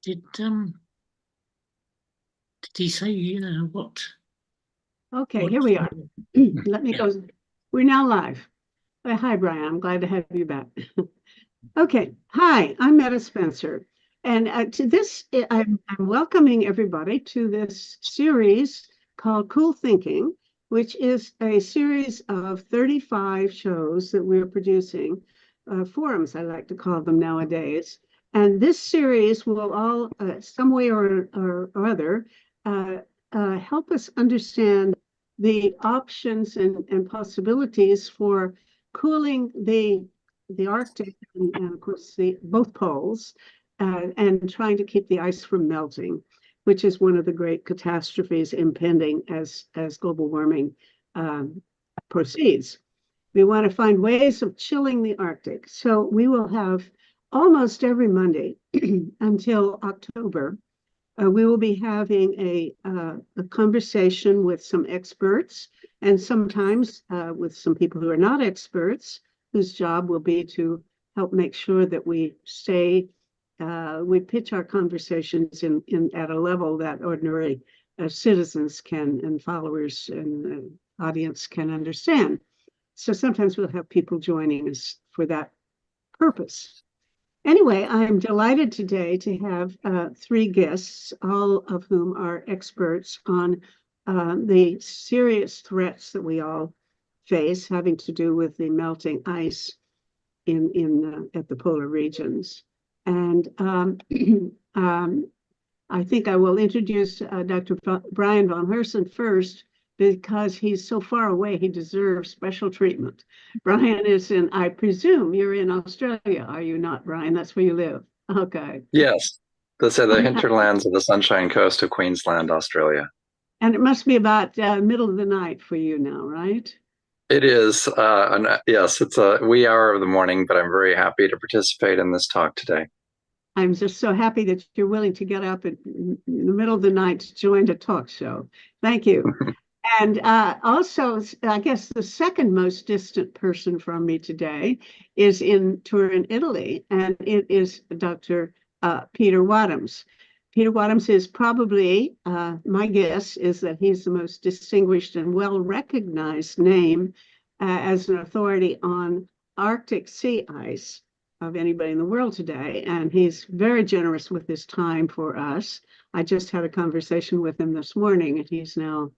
Did he say what? Okay, What? here we are. Let me Yeah. go. We're now live. Hi, Brian. I'm glad to have you back. Okay. Hi, I'm Meta Spencer. And I'm welcoming everybody to this series called Cool Thinking, which is a series of 35 shows that we're producing, forums, I like to call them nowadays. And this series will all, some way or other, uh, help us understand the options and possibilities for cooling the Arctic and of course both poles, and trying to keep the ice from melting, which is one of the great catastrophes impending as global warming um, proceeds. We want to find ways of chilling the Arctic. So we will have almost every Monday until October. We will be having a conversation with some experts and sometimes with some people who are not experts, whose job will be to help make sure that we pitch our conversations at a level that ordinary citizens can and followers and audience can understand. So sometimes we'll have people joining us for that purpose. Anyway, I'm delighted today to have three guests, all of whom are experts on the serious threats that we all face having to do with the melting ice in at the polar regions. And I think I will introduce Dr. Brian von Hersen first because he's so far away, he deserves special treatment. Brian is I presume you're in Australia, are you not, Brian? That's where you live. Okay. Yes, those are the hinterlands of the Sunshine Coast of Queensland, Australia. And it must be about middle of the night for you now, right? It is, yes, it's a wee hour of the morning, but I'm very happy to participate in this talk today. I'm just so happy that you're willing to get up in the middle of the night to join a talk show. Thank you. And also, I guess the second most distant person from me today is in Turin, Italy, and it is Dr. Peter Wadhams. Peter Wadhams is probably, my guess is that he's the most distinguished and well-recognized name as an authority on Arctic sea ice of anybody in the world today. And he's very generous with his time for us. I just had a conversation with him this morning, and he's now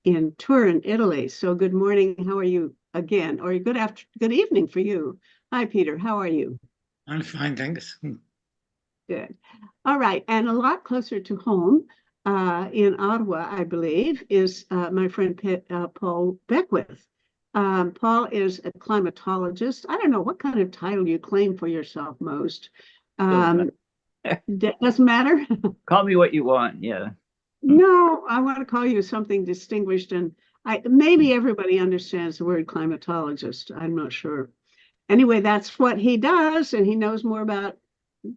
in Turin, Italy. So good morning. How are you again? Or good evening for you. Hi, Peter. How are you? I'm fine, thanks. Good. All right. And a lot closer to home, in Ottawa, I believe, is my friend Paul Beckwith. Paul is a climatologist. I don't know what kind of title you claim for yourself most. Doesn't matter. Call me what you want. Yeah. No, I want to call you something distinguished, and maybe everybody understands the word climatologist. I'm not sure. Anyway, that's what he does, and he knows more about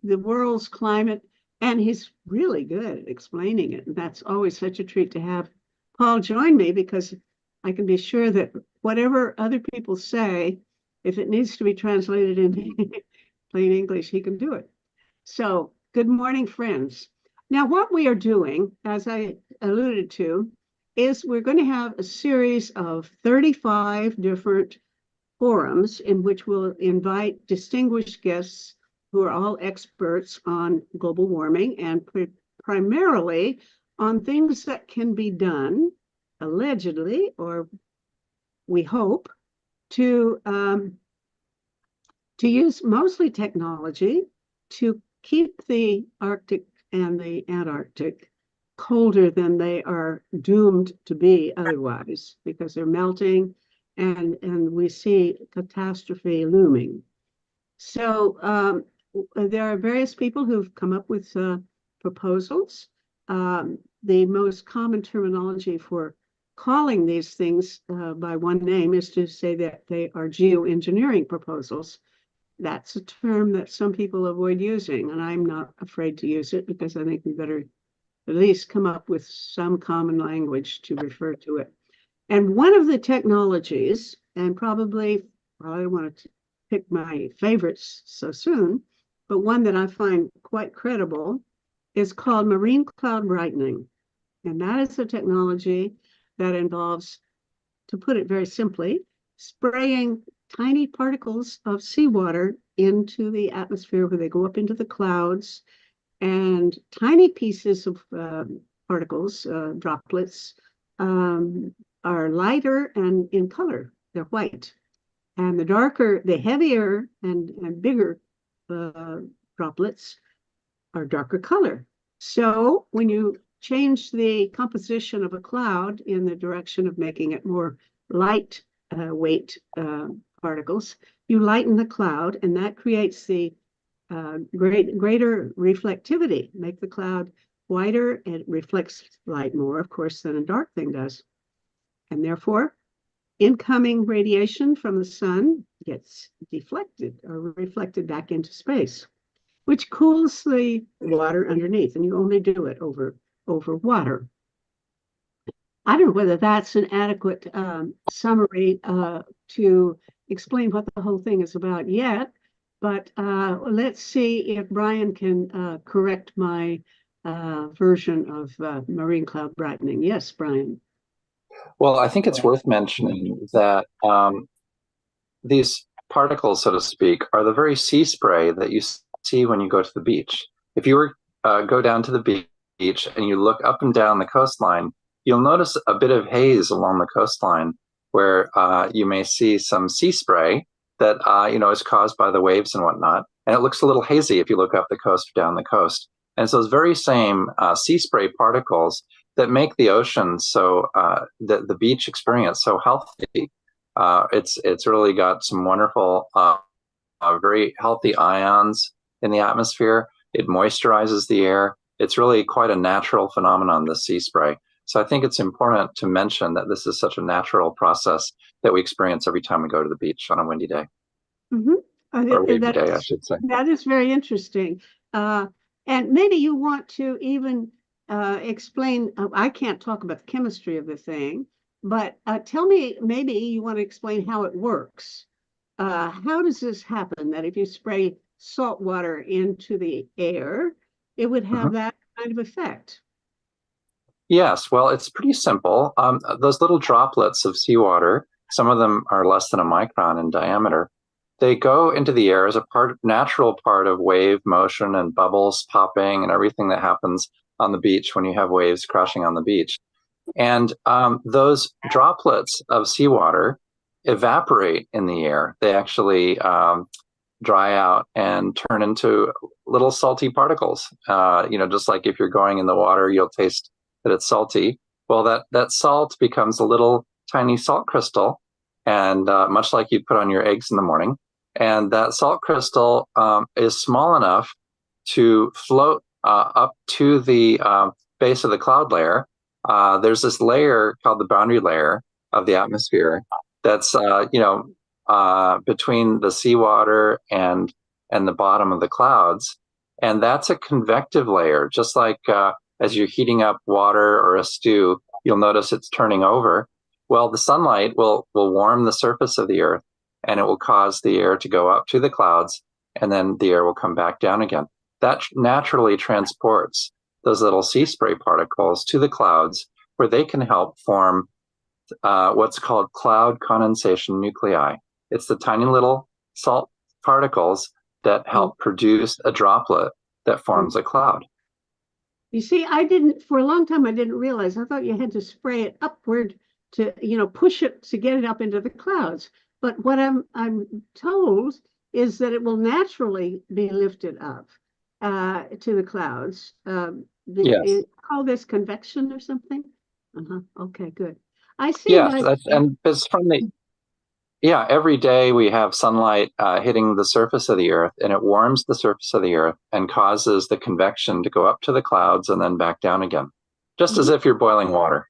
the world's climate, and he's really good at explaining it. And that's always such a treat to have Paul join me because I can be sure that whatever other people say, if it needs to be translated into plain English, he can do it. So, good morning, friends. Now, what we are doing, as I alluded to, is we're going to have a series of 35 different forums in which we'll invite distinguished guests who are all experts on global warming and primarily on things that can be done, allegedly, or we hope, to use mostly technology to keep the Arctic and the Antarctic colder than they are doomed to be otherwise, because they're melting and we see catastrophe looming. So there are various people who've come up with proposals. The most common terminology for calling these things by one name is to say that they are geoengineering proposals. That's a term that some people avoid using, and I'm not afraid to use it because I think we better at least come up with some common language to refer to it. And one of the technologies, and probably, well, I don't want to pick my favorites so soon, but one that I find quite credible is called marine cloud brightening. And that is a technology that involves, to put it very simply, spraying tiny particles of seawater into the atmosphere where they go up into the clouds, and tiny pieces of particles, droplets, are lighter and in color. They're white. And the darker, the heavier and bigger droplets are darker color. So when you change the composition of a cloud in the direction of making it more light weight particles, you lighten the cloud, and that creates the greater reflectivity, make the cloud whiter, and it reflects light more, of course, than a dark thing does. And therefore, incoming radiation from the sun gets deflected or reflected back into space, which cools the water underneath, and you only do it over water. I don't know whether that's an adequate summary to explain what the whole thing is about yet, but let's see if Brian can correct my version of marine cloud brightening. Yes, Brian. Well, I think it's worth mentioning that these particles, so to speak, are the very sea spray that you see when you go to the beach. If you were go down to the beach and you look up and down the coastline, you'll notice a bit of haze along the coastline where you may see some sea spray that is caused by the waves and whatnot, and it looks a little hazy if you look up the coast or down the coast. And so those very same sea spray particles that make the ocean so the beach experience so healthy. It's really got some wonderful, very healthy ions in the atmosphere. It moisturizes the air. It's really quite a natural phenomenon, the sea spray. So I think it's important to mention that this is such a natural process that we experience every time we go to the beach on a windy day. Mm-hmm. Or wavy day, I should say. That is very interesting. And maybe you want to even explain, I can't talk about the chemistry of the thing, but tell me, maybe you want to explain how it works. How does this happen, that if you spray salt water into the air, it would have that kind of effect? Yes, well, it's pretty simple. Those little droplets of seawater, some of them are less than a micron in diameter, they go into the air as a natural part of wave motion and bubbles popping and everything that happens on the beach when you have waves crashing on the beach. And those droplets of seawater evaporate in the air. They actually dry out and turn into little salty particles. Just like if you're going in the water, you'll taste that it's salty. Well, that salt becomes a little tiny salt crystal, and much like you put on your eggs in the morning. And that salt crystal is small enough to float up to the base of the cloud layer. There's this layer called the boundary layer of the atmosphere that's between the seawater and the bottom of the clouds, and that's a convective layer. Just like as you're heating up water or a stew, you'll notice it's turning over. Well, the sunlight will warm the surface of the earth, and it will cause the air to go up to the clouds, and then the air will come back down again. That naturally transports those little sea spray particles to the clouds, where they can help form what's called cloud condensation nuclei. It's the tiny little salt particles that help produce a droplet that forms a cloud. You see, for a long time, I didn't realize. I thought you had to spray it upward to, push it to get it up into the clouds. But what I'm told is that it will naturally be lifted up to the clouds. Yes. Call this convection or something? Okay, good. I see. Yes, and it's from every day we have sunlight hitting the surface of the earth, and it warms the surface of the earth and causes the convection to go up to the clouds and then back down again, just as if you're boiling water,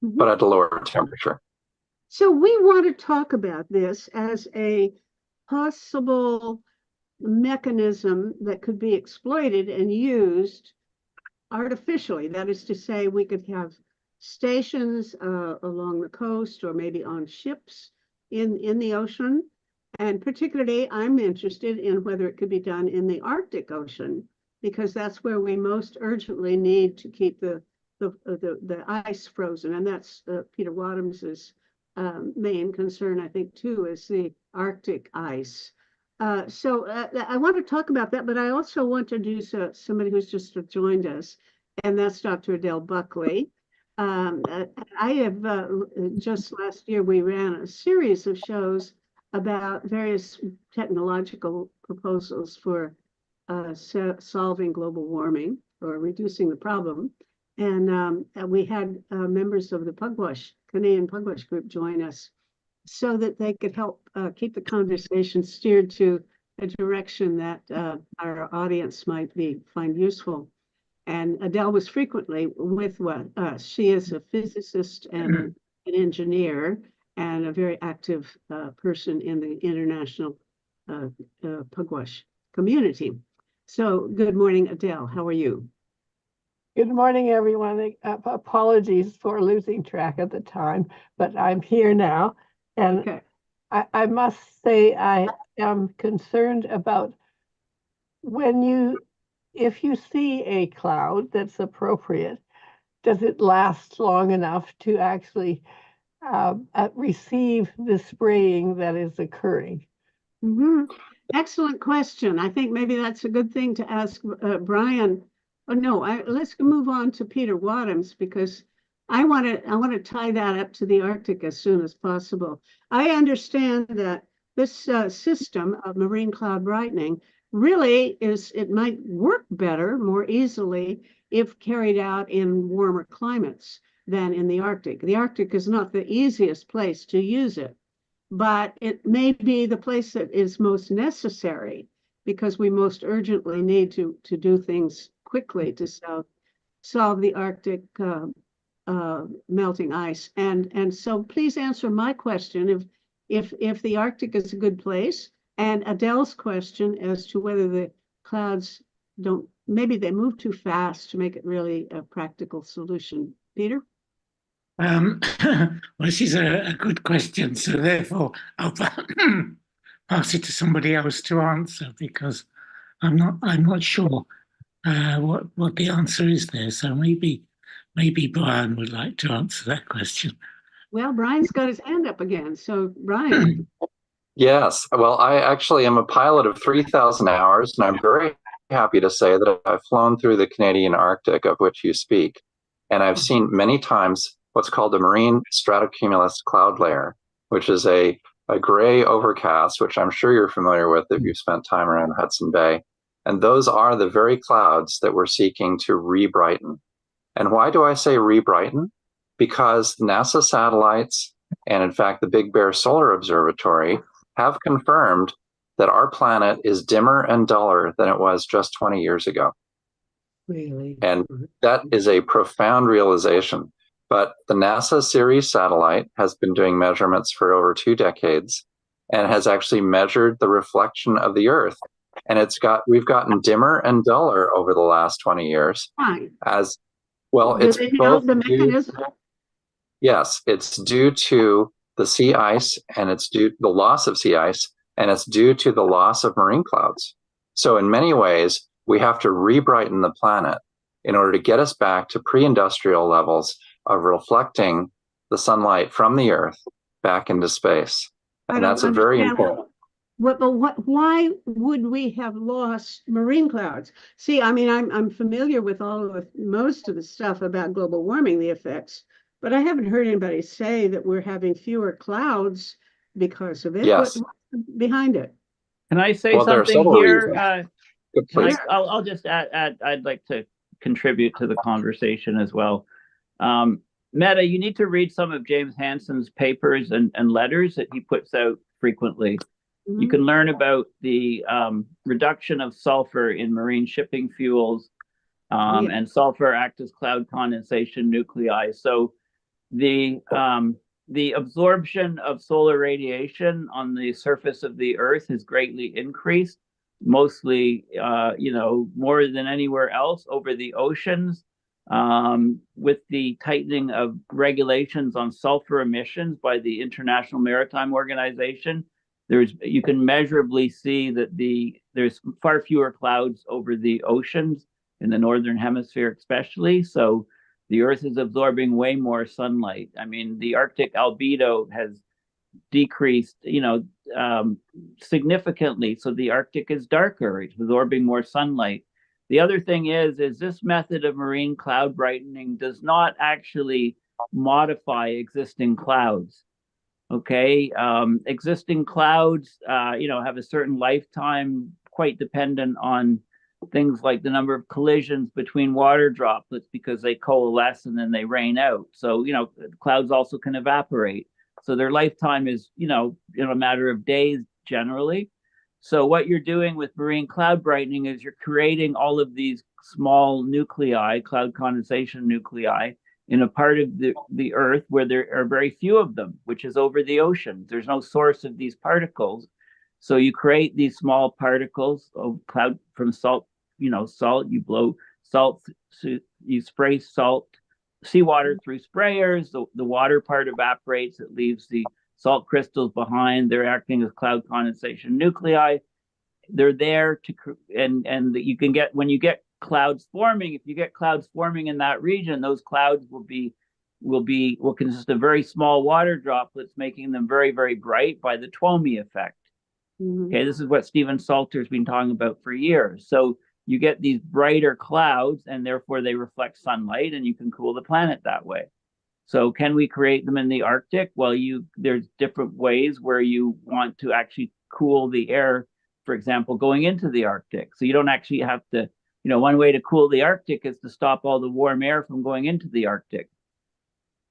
but at a lower temperature. So we want to talk about this as a possible mechanism that could be exploited and used artificially. That is to say, we could have stations along the coast or maybe on ships in the ocean. And particularly, I'm interested in whether it could be done in the Arctic Ocean, because that's where we most urgently need to keep the ice frozen. And that's Peter Wadhams's main concern, I think, too, is the Arctic ice. So I want to talk about that, but I also want to introduce somebody who's just joined us, and that's Dr. Adele Buckley. I have just last year, we ran a series of shows about various technological proposals for solving global warming or reducing the problem. And we had members of the Pugwash, Canadian Pugwash group join us so that they could help keep the conversation steered to a direction that our audience might find useful. And Adele was frequently with us. She is a physicist and an engineer and a very active person in the international Pugwash community. So good morning, Adele. How are you? Good morning, everyone. Apologies for losing track at the time, but I'm here now. And Okay. I must say I am concerned about if you see a cloud that's appropriate, does it last long enough to actually receive the spraying that is occurring? Mm-hmm. Excellent question. I think maybe that's a good thing to ask Brian. Oh no, let's move on to Peter Wadhams, because I want to tie that up to the Arctic as soon as possible. I understand that this system of marine cloud brightening really it might work better, more easily, if carried out in warmer climates than in the Arctic. The Arctic is not the easiest place to use it, but it may be the place that is most necessary, because we most urgently need to do things quickly to solve the Arctic melting ice. And so please answer my question if the Arctic is a good place, and Adele's question as to whether the clouds maybe they move too fast to make it really a practical solution. Peter? Well, this is a good question, so therefore I'll pass it to somebody else to answer, because I'm not sure what the answer is there. So maybe Brian would like to answer that question. Well, Brian's got his hand up again. So Brian. Yes. Well, I actually am a pilot of 3,000 hours, and I'm very happy to say that I've flown through the Canadian Arctic, of which you speak. And I've seen many times what's called the marine stratocumulus cloud layer, which is a gray overcast, which I'm sure you're familiar with if you've spent time around Hudson Bay. And those are the very clouds that we're seeking to re-brighten. And why do I say re-brighten? Because NASA satellites, and in fact, the Big Bear Solar Observatory, have confirmed that our planet is dimmer and duller than it was just 20 years ago. Really? And that is a profound realization. But the NASA Ceres satellite has been doing measurements for over 2 decades and has actually measured the reflection of the Earth. And we've gotten dimmer and duller over the last 20 years. Fine. As well, Do it's they know both the mechanism? Yes, it's due to the sea ice, and it's due the loss of sea ice, and it's due to the loss of marine clouds. So in many ways, we have to re-brighten the planet in order to get us back to pre-industrial levels of reflecting the sunlight from the Earth back into space. And that's a very important. Why would we have lost marine clouds? See, I mean, I'm familiar with most of the stuff about global warming, the effects, but I haven't heard anybody say that we're having fewer clouds because of it. Yes. What's behind it? Can I say Well, there are something several here? reasons. Good, please. I'll just add, I'd like to contribute to the conversation as well. Meta, you need to read some of James Hansen's papers and letters that he puts out frequently. Mm-hmm. You can learn about the reduction of sulfur in marine shipping fuels, and sulfur act as cloud condensation nuclei. So the absorption of solar radiation on the surface of the Earth has greatly increased, mostly, more than anywhere else over the oceans. With the tightening of regulations on sulfur emissions by the International Maritime Organization, you can measurably see that the there's far fewer clouds over the oceans in the northern hemisphere, especially. So the Earth is absorbing way more sunlight. I mean, the Arctic albedo has decreased, significantly. So the Arctic is darker, it's absorbing more sunlight. The other thing is this method of marine cloud brightening does not actually modify existing clouds. Okay, existing clouds, have a certain lifetime, quite dependent on things like the number of collisions between water droplets because they coalesce and then they rain out. So, clouds also can evaporate. So their lifetime is, in a matter of days generally. So what you're doing with marine cloud brightening is you're creating all of these small nuclei, cloud condensation nuclei, in a part of the Earth where there are very few of them, which is over the ocean. There's no source of these particles. So you create these small particles of cloud from salt, salt, you blow salt, so you spray salt, seawater through sprayers, the water part evaporates, it leaves the salt crystals behind. They're acting as cloud condensation nuclei. They're there to, and you can get, when you get clouds forming, if you get clouds forming in that region, those clouds will consist of very small water droplets, making them very, very bright by the Twomey effect. Okay, this is what Stephen Salter's been talking about for years. So you get these brighter clouds, and therefore they reflect sunlight, and you can cool the planet that way. So can we create them in the Arctic? Well, there's different ways where you want to actually cool the air, for example, going into the Arctic. So you don't actually have to, one way to cool the Arctic is to stop all the warm air from going into the Arctic.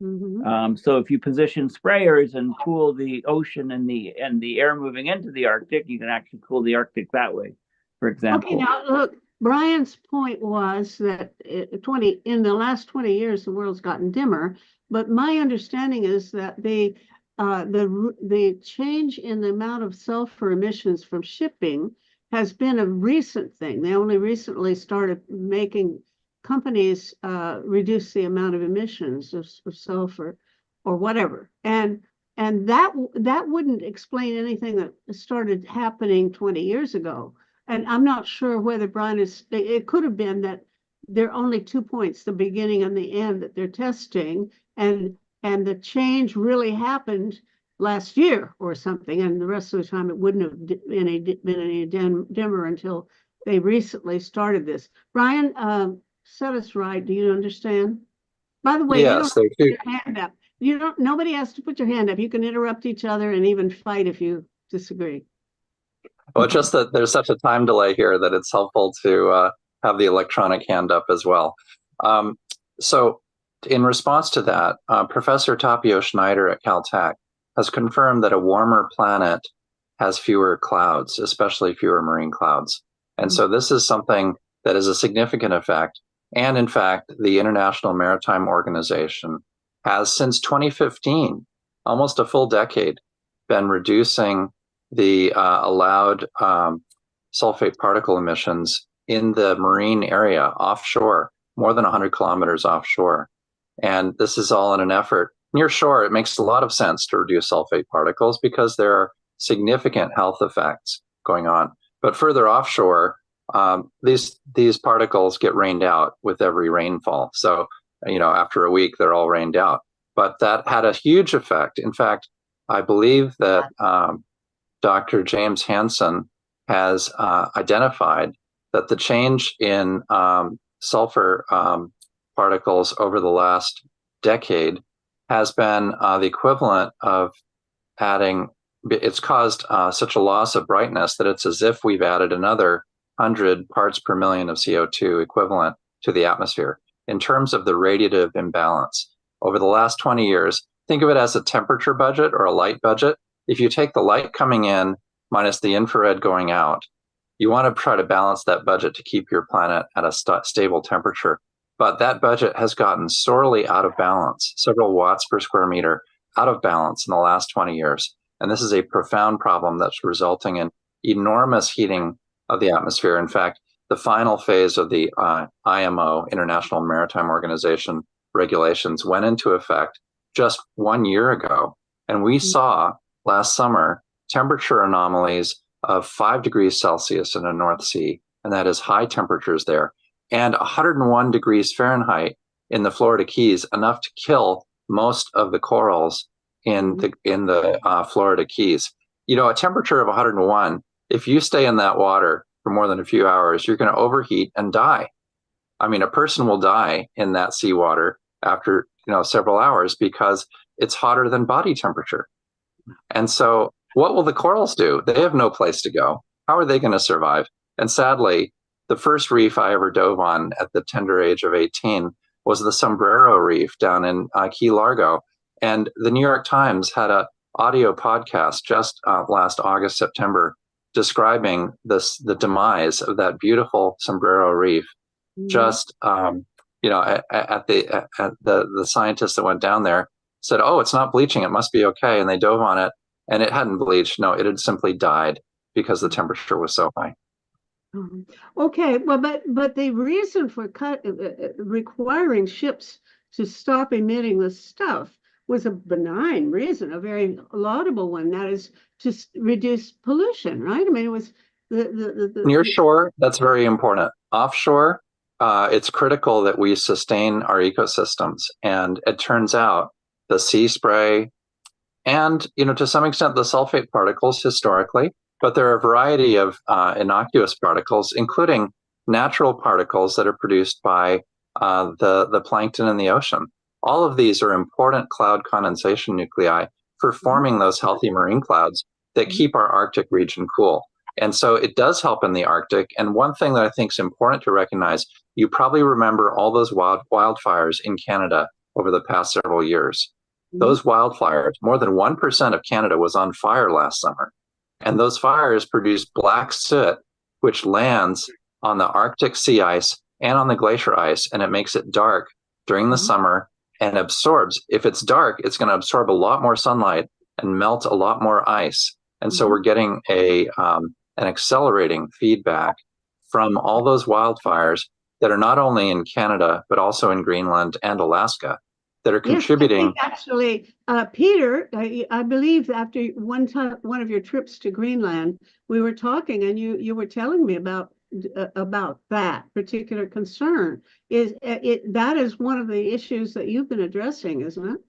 So if you position sprayers and cool the ocean and the air moving into the Arctic, you can actually cool the Arctic that way, for example. Okay, now look, Brian's point was that in the last 20 years, the world's gotten dimmer. But my understanding is that the change in the amount of sulfur emissions from shipping has been a recent thing. They only recently started making companies reduce the amount of emissions of sulfur or whatever. And that wouldn't explain anything that started happening 20 years ago. And I'm not sure whether Brian it could have been that there are only 2 points, the beginning and the end, that they're testing, and the change really happened last year or something, and the rest of the time it wouldn't have been any dimmer until they recently started this. Brian, set us right. Do you understand? By the way, yes, you don't have to put your hand up. Nobody has to put your hand up. You can interrupt each other and even fight if you disagree. Well, just that there's such a time delay here that it's helpful to have the electronic hand up as well. So in response to that, Professor Tapio Schneider at Caltech has confirmed that a warmer planet has fewer clouds, especially fewer marine clouds. And so this is something that is a significant effect. And in fact, the International Maritime Organization has, since 2015, almost a full decade, been reducing the allowed sulfate particle emissions in the marine area offshore, more than 100 kilometers offshore. And this is all in an effort. Near shore, it makes a lot of sense to reduce sulfate particles because there are significant health effects going on. But further offshore, these particles get rained out with every rainfall. So, after a week, they're all rained out. But that had a huge effect. In fact, I believe that Dr. James Hansen has identified that the change in sulfur particles over the last decade has been the equivalent of it's caused such a loss of brightness that it's as if we've added another 100 parts per million of CO2 equivalent to the atmosphere. In terms of the radiative imbalance over the last 20 years, think of it as a temperature budget or a light budget. If you take the light coming in minus the infrared going out, you want to try to balance that budget to keep your planet at a stable temperature. But that budget has gotten sorely out of balance, several watts per square meter out of balance in the last 20 years. And this is a profound problem that's resulting in enormous heating of the atmosphere. In fact, the final phase of the IMO, International Maritime Organization regulations, went into effect just 1 year ago. And we saw last summer temperature anomalies of 5 degrees Celsius in the North Sea, and that is high temperatures there, and 101 degrees Fahrenheit in the Florida Keys, enough to kill most of the corals in the Florida Keys. You know, a temperature of 101, if you stay in that water for more than a few hours, you're going to overheat and die. I mean, a person will die in that seawater after, several hours because it's hotter than body temperature. And so what will the corals do? They have no place to go. How are they going to survive? And sadly, the first reef I ever dove on at the tender age of 18 was the Sombrero Reef down in Key Largo. And the New York Times had an audio podcast just last August, September, describing the demise of that beautiful Sombrero Reef. Just, the scientists that went down there said, "Oh, it's not bleaching. It must be okay." And they dove on it, and it hadn't bleached. No, it had simply died because the temperature was so high. Okay, well, but the reason for requiring ships to stop emitting this stuff was a benign reason, a very laudable one. That is to reduce pollution, right? I mean, it was Near shore, that's very important. Offshore, it's critical that we sustain our ecosystems. And it turns out the sea spray and, to some extent, the sulfate particles historically, but there are a variety of innocuous particles, including natural particles that are produced by the plankton in the ocean. All of these are important cloud condensation nuclei for forming those healthy marine clouds that keep our Arctic region cool. And so it does help in the Arctic. And one thing that I think is important to recognize, you probably remember all those wildfires in Canada over the past several years. Those wildfires, more than 1% of Canada was on fire last summer. And those fires produce black soot, which lands on the Arctic sea ice and on the glacier ice, and it makes it dark during the summer and absorbs. If it's dark, it's going to absorb a lot more sunlight and melt a lot more ice. And so we're getting an accelerating feedback from all those wildfires that are not only in Canada, but also in Greenland and Alaska, that are contributing. Yes, I think actually, Peter, I believe after one of your trips to Greenland, we were talking, and you were telling me about that particular concern. That is one of the issues that you've been addressing, isn't it?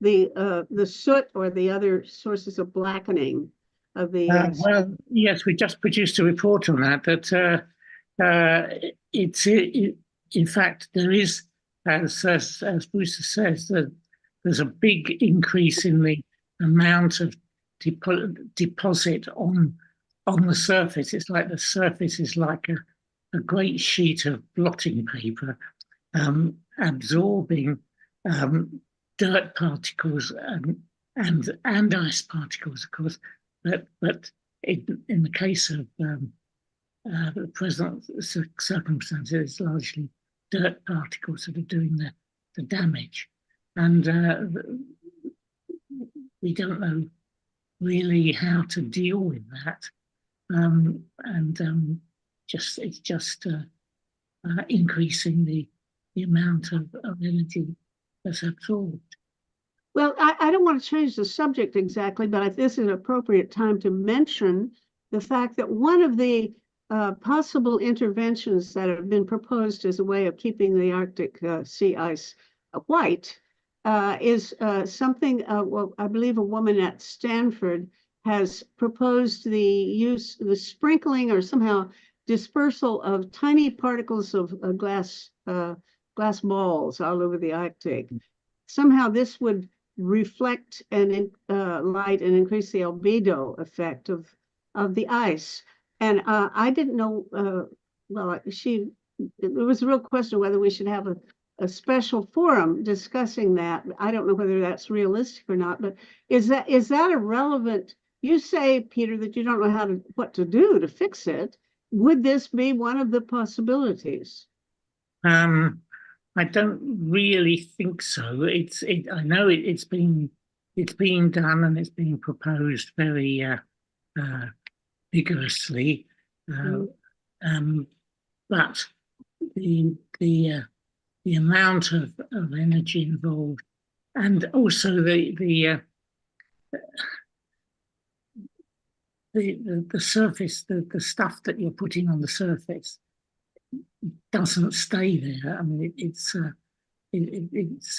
The soot or the other sources of blackening of the. Well, yes, we just produced a report on that. In fact, there is, as Bruce says, that there's a big increase in the amount of deposit on the surface. It's like the surface is like a great sheet of blotting paper, absorbing dirt particles and ice particles, of course. But in the case of the present circumstances, it's largely dirt particles that are doing the damage. And we don't know really how to deal with that. It's just increasing the amount of energy that's absorbed. Well, I don't want to change the subject exactly, but this is an appropriate time to mention the fact that one of the possible interventions that have been proposed as a way of keeping the Arctic sea ice white is something, well, I believe a woman at Stanford has proposed the sprinkling or somehow dispersal of tiny particles of glass balls all over the Arctic. Somehow this would reflect and light and increase the albedo effect of the ice. And I didn't know, it was a real question whether we should have a special forum discussing that. I don't know whether that's realistic or not, but is that a relevant? You say, Peter, that you don't know what to do to fix it. Would this be one of the possibilities? I don't really think so. I know it's being done and it's being proposed very vigorously, but the amount of energy involved, and also the the surface, the stuff that you're putting on the surface doesn't stay there. I mean, it's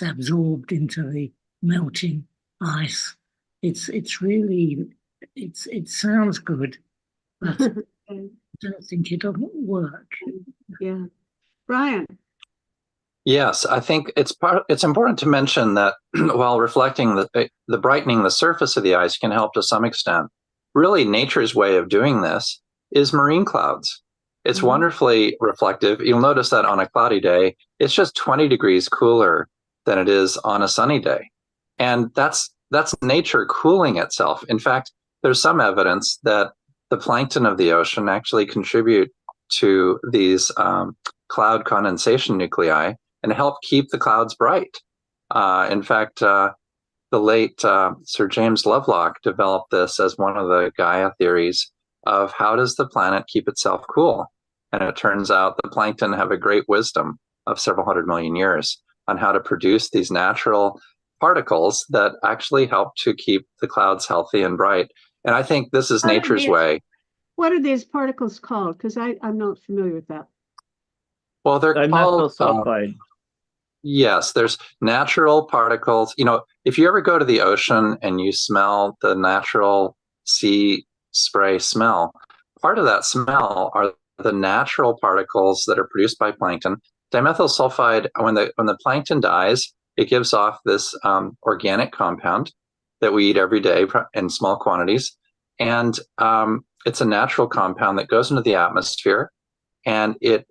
absorbed into the melting ice. It's really it sounds good, but I don't think it'll work. Yeah. Brian. Yes, I think it's important to mention that while reflecting the brightening the surface of the ice can help to some extent, really nature's way of doing this is marine clouds. It's wonderfully reflective. You'll notice that on a cloudy day, it's just 20 degrees cooler than it is on a sunny day. And that's nature cooling itself. In fact, there's some evidence that the plankton of the ocean actually contribute to these cloud condensation nuclei and help keep the clouds bright. In fact, the late Sir James Lovelock developed this as one of the Gaia theories of how does the planet keep itself cool? And it turns out the plankton have a great wisdom of several hundred million years on how to produce these natural particles that actually help to keep the clouds healthy and bright. And I think this is nature's way. What are these particles called? Because I'm not familiar with that. Well, they're called sulfide. Yes, there's natural particles. You know, if you ever go to the ocean and you smell the natural sea spray smell, part of that smell are the natural particles that are produced by plankton. Dimethyl sulfide, when the plankton dies, it gives off this organic compound that we eat every day in small quantities. And it's a natural compound that goes into the atmosphere, and it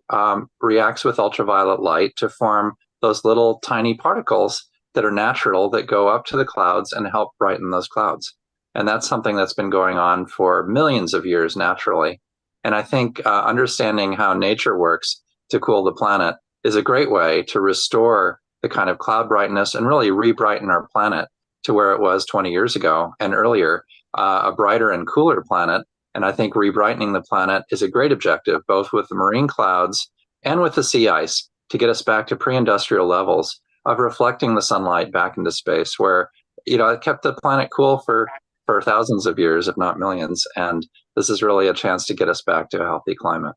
reacts with ultraviolet light to form those little tiny particles that are natural that go up to the clouds and help brighten those clouds. And that's something that's been going on for millions of years naturally. And I think understanding how nature works to cool the planet is a great way to restore the kind of cloud brightness and really re-brighten our planet to where it was 20 years ago and earlier, a brighter and cooler planet. And I think re-brightening the planet is a great objective, both with the marine clouds and with the sea ice, to get us back to pre-industrial levels of reflecting the sunlight back into space, where, you know, it kept the planet cool for thousands of years, if not millions. And this is really a chance to get us back to a healthy climate.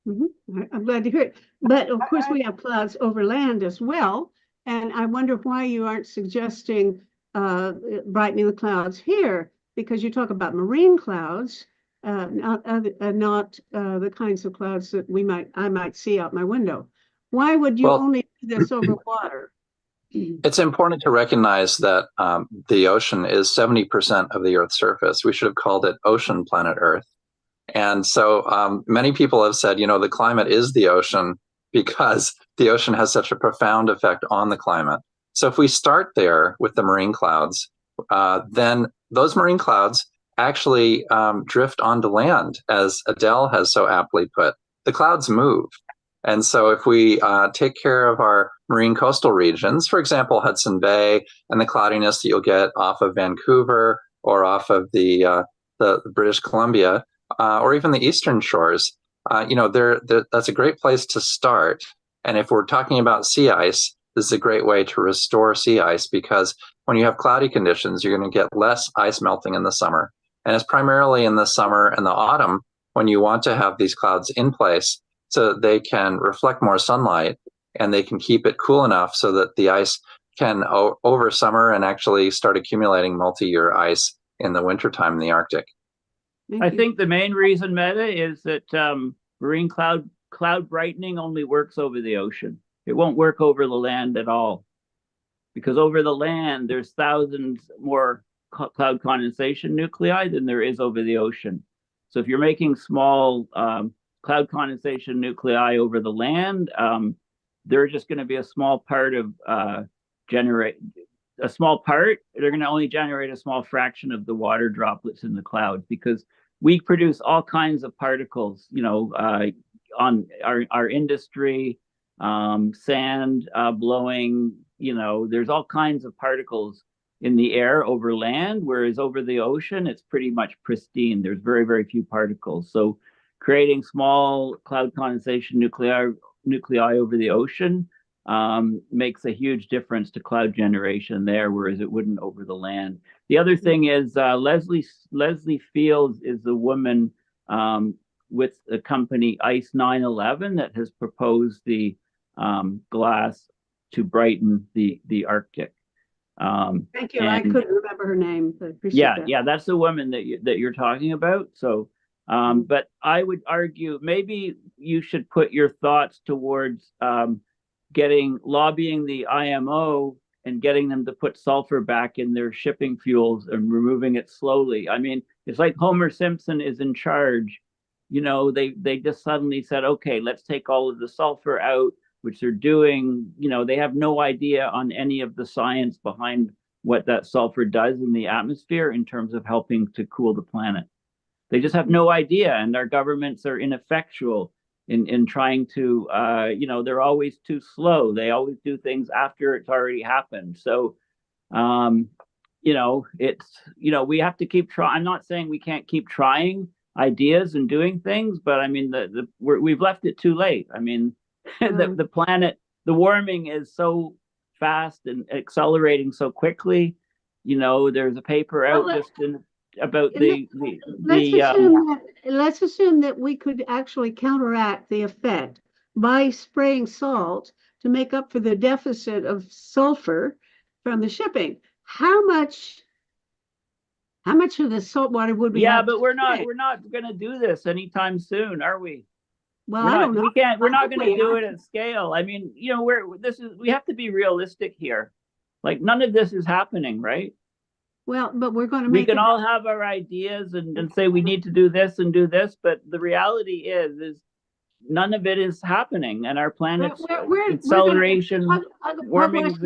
I'm glad to hear it. But of course, we have clouds over land as well. And I wonder why you aren't suggesting brightening the clouds here, because you talk about marine clouds, not the kinds of clouds that I might see out my window. Why would you only do this over water? It's important to recognize that the ocean is 70% of the Earth's surface. We should have called it Ocean Planet Earth. And so many people have said, you know, the climate is the ocean because the ocean has such a profound effect on the climate. So if we start there with the marine clouds, then those marine clouds actually drift onto land, as Adele has so aptly put. The clouds move. And so if we take care of our marine coastal regions, for example, Hudson Bay and the cloudiness that you'll get off of Vancouver or off of the British Columbia, or even the eastern shores, you know, that's a great place to start. And if we're talking about sea ice, this is a great way to restore sea ice, because when you have cloudy conditions, you're going to get less ice melting in the summer. And it's primarily in the summer and the autumn when you want to have these clouds in place so they can reflect more sunlight and they can keep it cool enough so that the ice can over summer and actually start accumulating multi-year ice in the wintertime in the Arctic. I think the main reason, Meta, is that marine cloud brightening only works over the ocean. It won't work over the land at all, because over the land there's thousands more cloud condensation nuclei than there is over the ocean. So if you're making small cloud condensation nuclei over the land, they're just going to be a small part of they're going to only generate a small fraction of the water droplets in the clouds, because we produce all kinds of particles, you know, on our industry, sand blowing, you know, there's all kinds of particles in the air over land, whereas over the ocean, it's pretty much pristine. There's very, very few particles. So creating small cloud condensation nuclei over the ocean makes a huge difference to cloud generation there, whereas it wouldn't over the land. The other thing is Leslie Fields is the woman with the company Ice 911 that has proposed the glass to brighten the Arctic. Thank you. I couldn't remember her name, but yeah, that. Yeah, that's the woman that you're talking about. So, but I would argue maybe you should put your thoughts towards lobbying the IMO and getting them to put sulfur back in their shipping fuels and removing it slowly. I mean, it's like Homer Simpson is in charge. You know, they just suddenly said, okay, let's take all of the sulfur out, which they're doing. You know, they have no idea on any of the science behind what that sulfur does in the atmosphere in terms of helping to cool the planet. They just have no idea, and our governments are ineffectual in trying to, you know, they're always too slow. They always do things after it's already happened. So, you know, it's, you know, we have to keep trying. I'm not saying we can't keep trying ideas and doing things, but I mean, we've left it too late. I mean, the planet, the warming is so fast and accelerating so quickly. You know, there's a paper out about let's assume that we could actually counteract the effect by spraying salt to make up for the deficit of sulfur from the shipping. How much of the salt water would we have? But we're not going to do this anytime soon, are we? Well, I don't know. We're not going to do it at scale. I mean, you know, we have to be realistic here. Like, none of this is happening, right? Well, but we're going to make. We can all have our ideas and say we need to do this and do this, but the reality is none of it is happening, and our planet's acceleration, warming.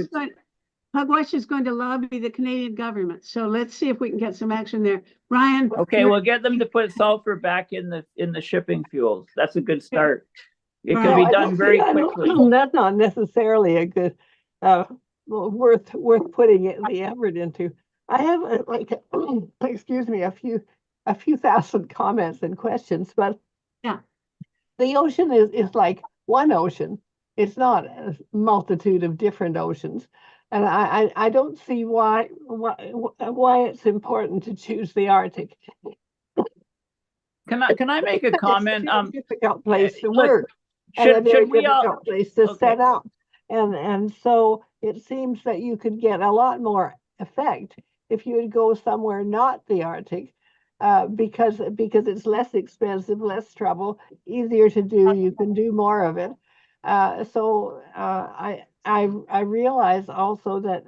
Pugwash is going to lobby the Canadian government, so let's see if we can get some action there. Ryan. Okay, we'll get them to put sulfur back in the shipping fuels. That's a good start. It can be done very quickly. That's not necessarily a good worth putting the effort into. I have excuse me, a few thousand comments and questions, but yeah, the ocean is like one ocean. It's not a multitude of different oceans. And I don't see why it's important to choose the Arctic. Can I make a comment? It's a difficult place to work. Should we all place to set up? And so it seems that you could get a lot more effect if you would go somewhere not the Arctic, because it's less expensive, less trouble, easier to do. You can do more of it. So I realize also that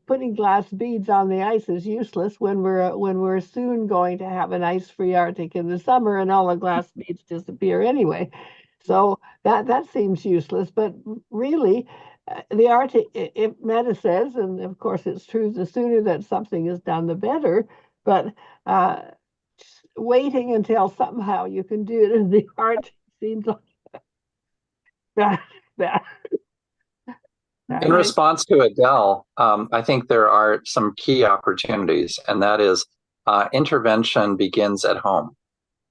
putting glass beads on the ice is useless when we're soon going to have an ice-free Arctic in the summer, and all the glass beads disappear anyway. So that seems useless. But really, the Arctic, if Meta says, and of course it's true, the sooner that something is done, the better. But waiting until somehow you can do it in the Arctic seems like that. In response to Adele, I think there are some key opportunities, and that is intervention begins at home.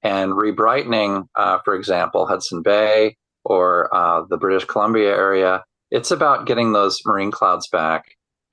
And rebrightening, for example, Hudson Bay or the British Columbia area, it's about getting those marine clouds back.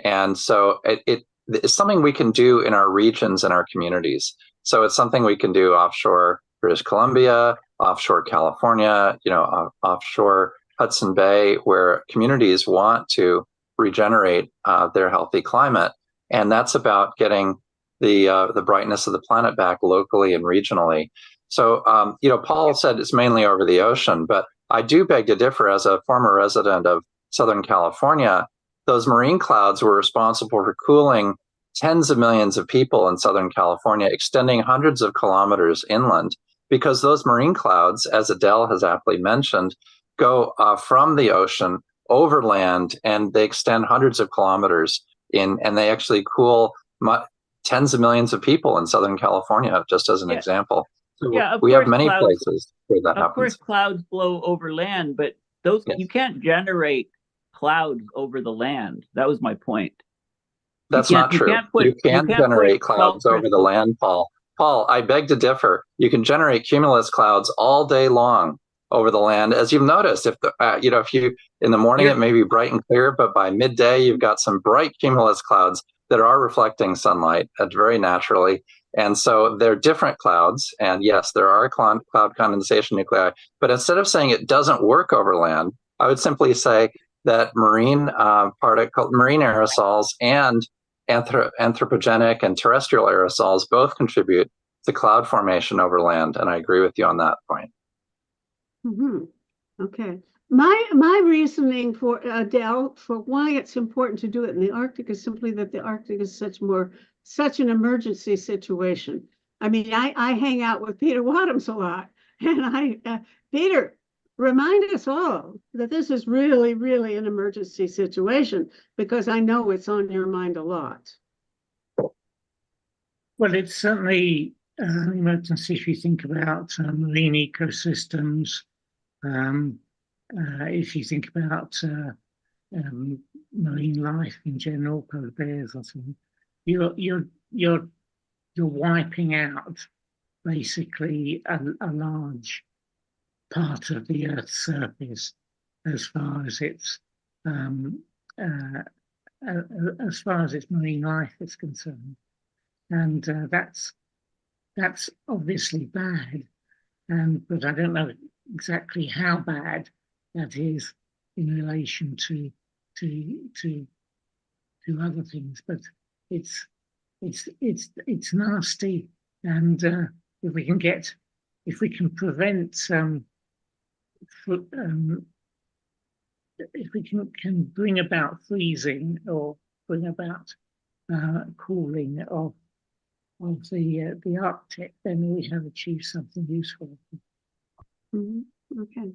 And so it's something we can do in our regions and our communities. So it's something we can do offshore British Columbia, offshore California, you know, offshore Hudson Bay, where communities want to regenerate their healthy climate. And that's about getting the brightness of the planet back locally and regionally. So, you know, Paul said it's mainly over the ocean, but I do beg to differ. As a former resident of Southern California, those marine clouds were responsible for cooling tens of millions of people in Southern California, extending hundreds of kilometers inland, because those marine clouds, as Adele has aptly mentioned, go from the ocean overland, and they extend hundreds of kilometers in, and they actually cool tens of millions of people in Southern California, just as an example. So we have many places where that happens. Of course, clouds blow over land, but those you can't generate clouds over the land. That was my point. That's not true. You can't generate clouds over the land, Paul. Paul, I beg to differ. You can generate cumulus clouds all day long. over the land. As you've noticed, if the, if you in the morning it may be bright and clear, but by midday you've got some bright cumulus clouds that are reflecting sunlight very naturally. And so they're different clouds. And yes, there are cloud condensation nuclei. But instead of saying it doesn't work over land, I would simply say that marine aerosols and anthropogenic and terrestrial aerosols both contribute to cloud formation over land. And I agree with you on that point. Mm-hmm. Okay. My reasoning for Adele, for why it's important to do it in the Arctic is simply that the Arctic is such an emergency situation. I mean, I hang out with Peter Wadhams a lot, and Peter, remind us all that this is really, really an emergency situation, because I know it's on your mind a lot. Well, it's certainly an emergency if you think about marine ecosystems. If you think about marine life in general, polar bears or something, you're wiping out basically a large part of the Earth's surface as far as its marine life is concerned, and that's obviously bad. But I don't know exactly how bad that is in relation to other things. But it's nasty, and if we can prevent if we can bring about freezing or bring about cooling of the Arctic, then we have achieved something useful. Mm-hmm. Okay,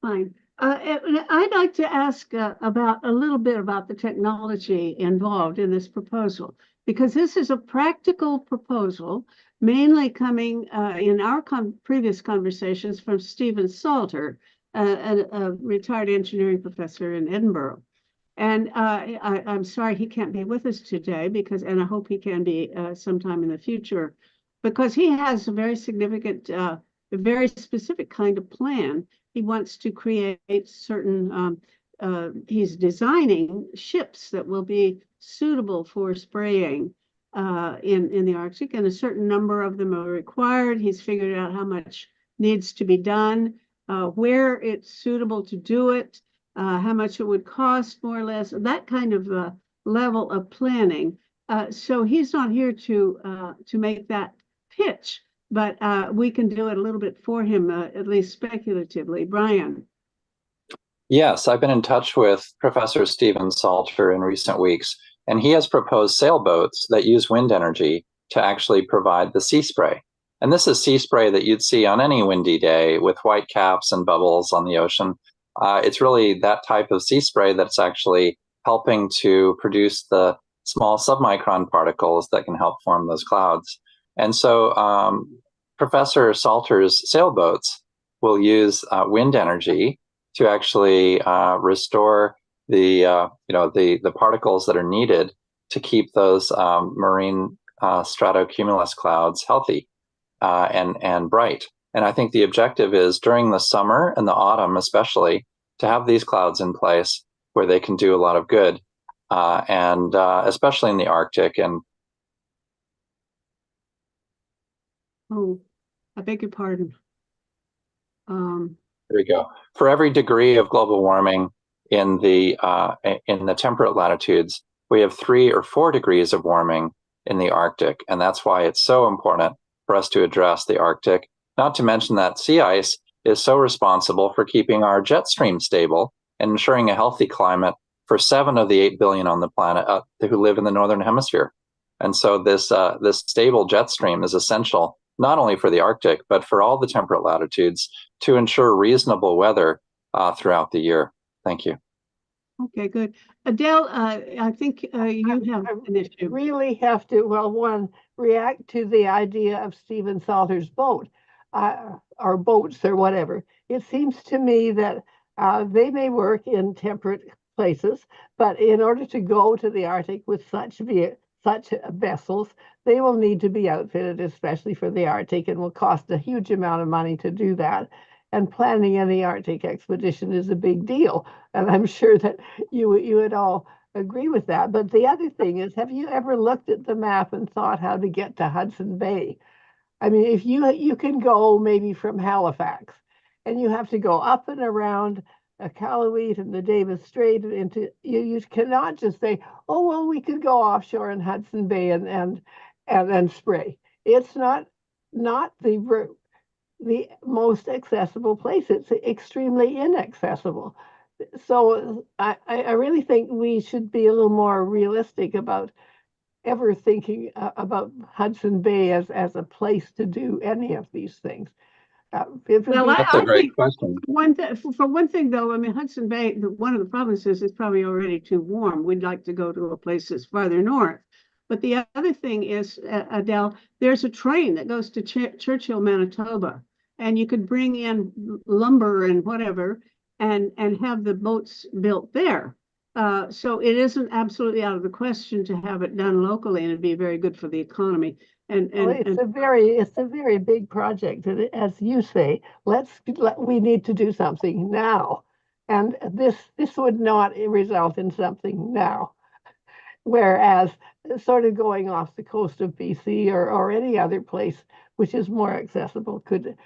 fine. I'd like to ask about a little bit about the technology involved in this proposal, because this is a practical proposal, mainly coming in our previous conversations from Stephen Salter, a retired engineering professor in Edinburgh. And I'm sorry he can't be with us today, and I hope he can be sometime in the future, because he has a very significant, a very specific kind of plan. He wants to create certain, he's designing ships that will be suitable for spraying in the Arctic, and a certain number of them are required. He's figured out how much needs to be done, where it's suitable to do it, how much it would cost, more or less, that kind of level of planning. So he's not here to make that pitch, but we can do it a little bit for him, at least speculatively. Brian. Yes, I've been in touch with Professor Stephen Salter in recent weeks, and he has proposed sailboats that use wind energy to actually provide the sea spray. And this is sea spray that you'd see on any windy day with white caps and bubbles on the ocean. It's really that type of sea spray that's actually helping to produce the small submicron particles that can help form those clouds. And so Professor Salter's sailboats will use wind energy to actually restore the particles that are needed to keep those marine stratocumulus clouds healthy and bright. And I think the objective is during the summer and the autumn, especially, to have these clouds in place where they can do a lot of good, and especially in the Arctic. And Oh, I beg your pardon. there we go. For every degree of global warming in the temperate latitudes, we have 3 or 4 degrees of warming in the Arctic, and that's why it's so important for us to address the Arctic. Not to mention that sea ice is so responsible for keeping our jet stream stable and ensuring a healthy climate for 7 of the 8 billion on the planet who live in the northern hemisphere. And so this stable jet stream is essential not only for the Arctic, but for all the temperate latitudes to ensure reasonable weather throughout the year. Thank you. Okay, good. Adele, I think you have an issue. Really have to, well, one, react to the idea of Stephen Salter's boat, or boats or whatever. It seems to me that they may work in temperate places, but in order to go to the Arctic with such vessels, they will need to be outfitted, especially for the Arctic, and will cost a huge amount of money to do that. and planning any Arctic expedition is a big deal. And I'm sure that you would all agree with that. But the other thing is, have you ever looked at the map and thought how to get to Hudson Bay? I mean, if you can go maybe from Halifax, and you have to go up and around Iqaluit and the Davis Strait into you cannot just say, oh well, we could go offshore in Hudson Bay and Spray. It's not the most accessible place. It's extremely inaccessible. So I really think we should be a little more realistic about ever thinking about Hudson Bay as a place to do any of these things. Well, That's a I great think question. for one thing, though, I mean, Hudson Bay, one of the problems is it's probably already too warm. We'd like to go to a place that's farther north. But the other thing is, Adele, there's a train that goes to Churchill, Manitoba, and you could bring in lumber and whatever and have the boats built there. So it isn't absolutely out of the question to have it done locally, and it'd be very good for the economy. Well, it's a very big project, and as you say, we need to do something now, and this would not result in something now. Whereas sort of going off the coast of BC or any other place which is more accessible could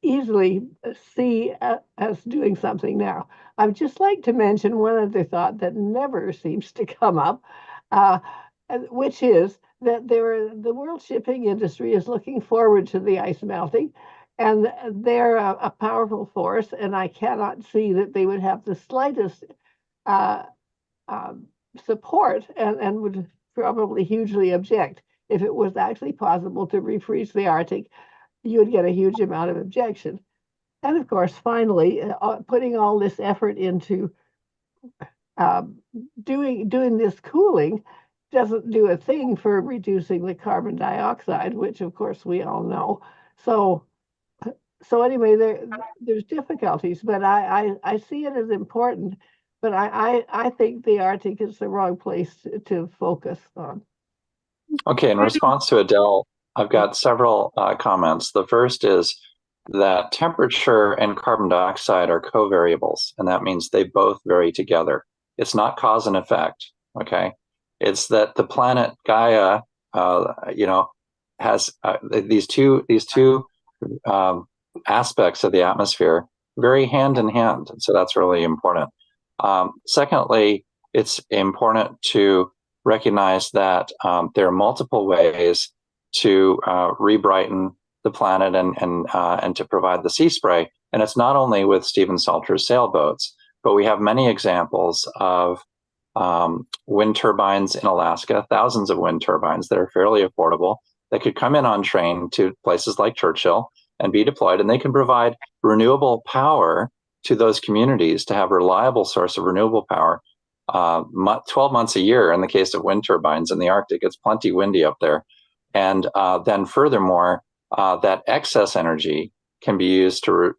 easily see us doing something now. I'd just like to mention one other thought that never seems to come up, which is that the world shipping industry is looking forward to the ice melting, and they're a powerful force, and I cannot see that they would have the slightest support and would probably hugely object if it was actually possible to refreeze the Arctic. You would get a huge amount of objection. And of course, finally, putting all this effort into doing this cooling doesn't do a thing for reducing the carbon dioxide, which of course we all know. So anyway, there's difficulties, but I see it as important. But I think the Arctic is the wrong place to focus on. Okay, in response to Adele, I've got several comments. The first is that temperature and carbon dioxide are covariables, and that means they both vary together. It's not cause and effect, okay? It's that the planet Gaia, has these two aspects of the atmosphere very hand in hand, and so that's really important. Secondly, it's important to recognize that there are multiple ways to re-brighten the planet and to provide the sea spray. And it's not only with Stephen Salter's sailboats, but we have many examples of wind turbines in Alaska, thousands of wind turbines that are fairly affordable, that could come in on train to places like Churchill and be deployed, and they can provide renewable power to those communities to have a reliable source of renewable power 12 months a year in the case of wind turbines in the Arctic. It's plenty windy up there. And then furthermore, that excess energy can be used to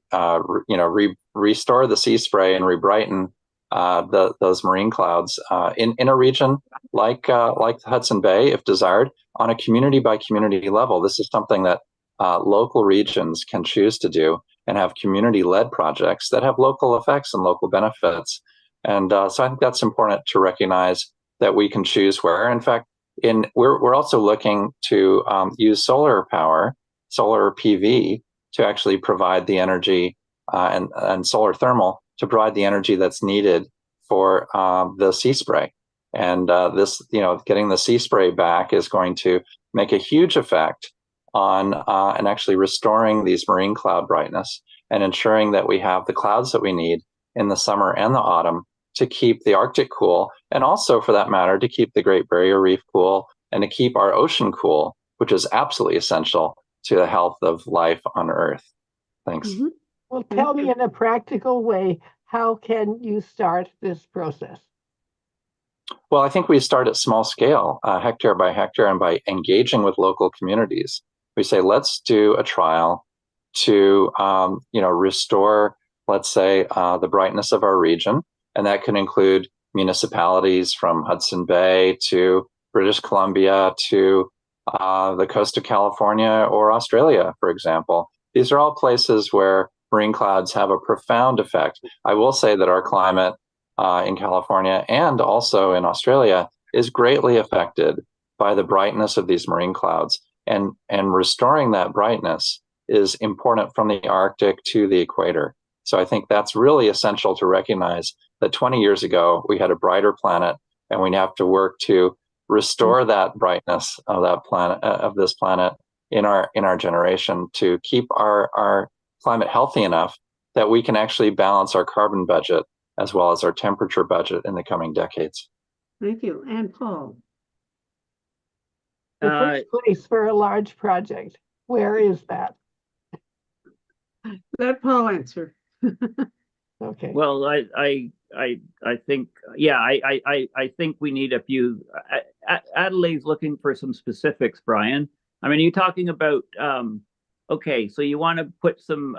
restore the sea spray and re-brighten those marine clouds in a region like the Hudson Bay, if desired, on a community by community level. This is something that local regions can choose to do and have community-led projects that have local effects and local benefits. And so I think that's important to recognize that we can choose where. In fact, we're also looking to use solar power, solar PV, to actually provide the energy and solar thermal to provide the energy that's needed for the sea spray. And getting the sea spray back is going to make a huge effect on and actually restoring these marine cloud brightness and ensuring that we have the clouds that we need in the summer and the autumn to keep the Arctic cool, and also, for that matter, to keep the Great Barrier Reef cool and to keep our ocean cool, which is absolutely essential to the health of life on Earth. Thanks. Mm-hmm. Well, tell me in a practical way, how can you start this process? Well, I think we start at small scale, hectare by hectare, and by engaging with local communities. We say, let's do a trial to restore, let's say, the brightness of our region. And that can include municipalities from Hudson Bay to British Columbia to the coast of California or Australia, for example. These are all places where marine clouds have a profound effect. I will say that our climate in California and also in Australia is greatly affected by the brightness of these marine clouds. And restoring that brightness is important from the Arctic to the equator. So I think that's really essential to recognize that 20 years ago, we had a brighter planet, and we have to work to restore that brightness of that planet, of this planet in our generation, to keep our climate healthy enough that we can actually balance our carbon budget as well as our temperature budget in the coming decades. Thank you. And Paul. The first place for a large project, where is that? Let Paul answer. Okay. Well, I think, yeah, I think we need a few. Adelaide's looking for some specifics, Brian. I mean, you're talking about, okay, so you want to put some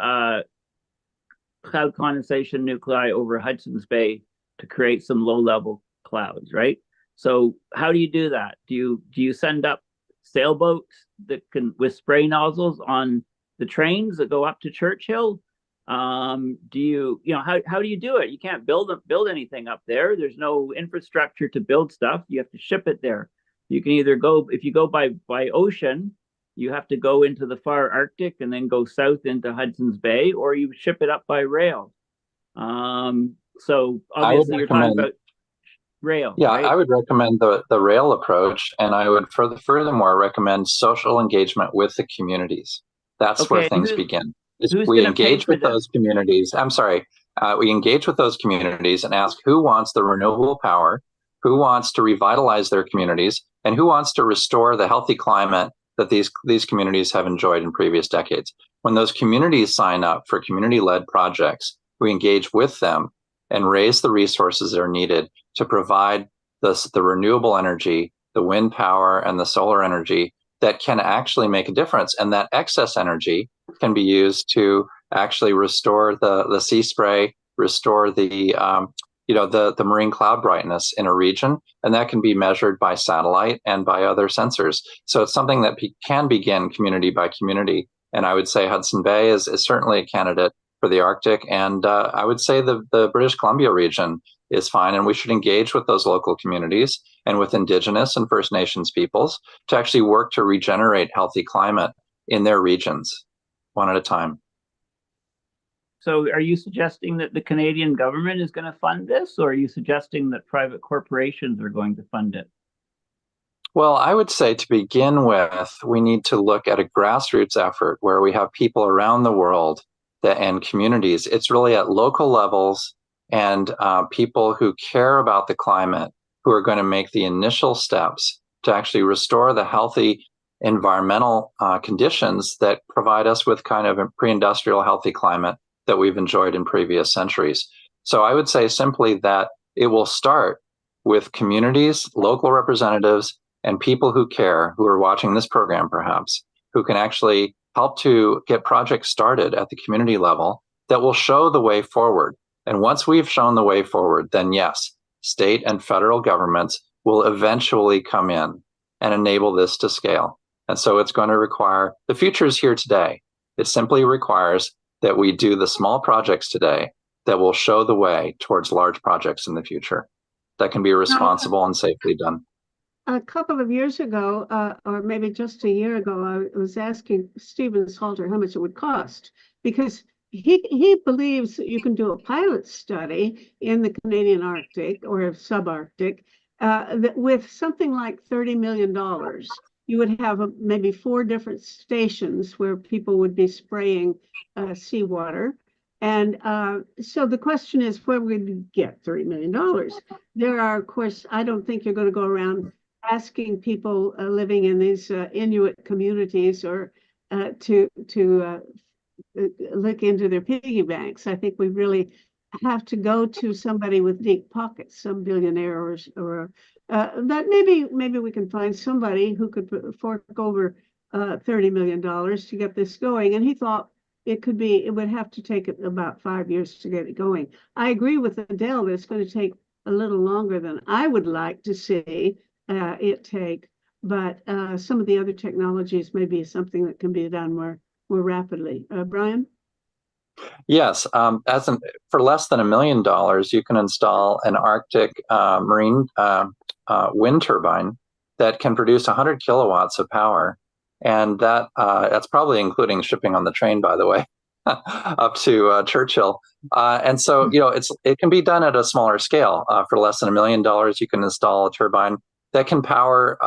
cloud condensation nuclei over Hudson's Bay to create some low-level clouds, right? So how do you do that? Do you send up sailboats that can, with spray nozzles on the trains that go up to Churchill? How do you do it? You can't build anything up there. There's no infrastructure to build stuff. You have to ship it there. You can either go, if you go by ocean, you have to go into the far Arctic and then go south into Hudson's Bay, or you ship it up by rail. So obviously you're talking about rail. Yeah, right? I would recommend the rail approach, and I would furthermore recommend social engagement with the communities. That's where things begin. We engage with those communities. I'm sorry. We engage with those communities and ask who wants the renewable power, who wants to revitalize their communities, and who wants to restore the healthy climate that these communities have enjoyed in previous decades. When those communities sign up for community-led projects, we engage with them and raise the resources that are needed to provide the renewable energy, the wind power, and the solar energy that can actually make a difference. And that excess energy can be used to actually restore the sea spray, restore the marine cloud brightness in a region, and that can be measured by satellite and by other sensors. So it's something that can begin community by community. And I would say Hudson Bay is certainly a candidate for the Arctic, and I would say the British Columbia region is fine, and we should engage with those local communities and with Indigenous and First Nations peoples to actually work to regenerate healthy climate in their regions, one at a time. So are you suggesting that the Canadian government is going to fund this, or are you suggesting that private corporations are going to fund it? Well, I would say to begin with, we need to look at a grassroots effort where we have people around the world and communities. It's really at local levels and people who care about the climate who are going to make the initial steps to actually restore the healthy environmental conditions that provide us with kind of a pre-industrial healthy climate that we've enjoyed in previous centuries. So I would say simply that it will start with communities, local representatives, and people who care, who are watching this program perhaps, who can actually help to get projects started at the community level that will show the way forward. And once we've shown the way forward, then yes, state and federal governments will eventually come in and enable this to scale. And so it's going to require, the future is here today. It simply requires that we do the small projects today that will show the way towards large projects in the future that can be responsible and safely done. A couple of years ago, or maybe just a year ago, I was asking Stephen Salter how much it would cost, because he believes that you can do a pilot study in the Canadian Arctic or subarctic that with something like $30 million. You would have maybe 4 different stations where people would be spraying seawater. And so the question is, where would we get $30 million? There are, of course, I don't think you're going to go around asking people living in these Inuit communities or to look into their piggy banks. I think we really have to go to somebody with deep pockets, some billionaire or that maybe we can find somebody who could fork over $30 million to get this going. And he thought it would have to take about 5 years to get it going. I agree with Adele that it's going to take a little longer than I would like to see it take, but some of the other technologies may be something that can be done more rapidly. Brian? Yes, for less than $1 million, you can install an Arctic marine wind turbine that can produce 100 kilowatts of power, and that's probably including shipping on the train, by the way, up to Churchill. And so, it can be done at a smaller scale. For less than $1 million, you can install a turbine that can power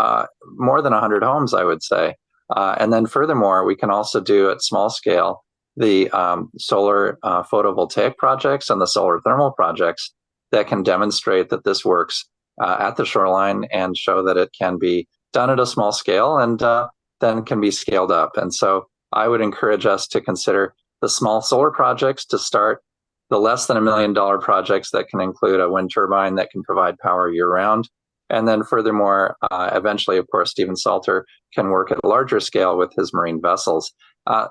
more than 100 homes, I would say. And then, furthermore, we can also do at small scale the solar photovoltaic projects and the solar thermal projects that can demonstrate that this works at the shoreline and show that it can be done at a small scale and then can be scaled up. And so I would encourage us to consider the small solar projects to start, the less than $1 million projects that can include a wind turbine that can provide power year round. And then furthermore, eventually, of course, Stephen Salter can work at a larger scale with his marine vessels.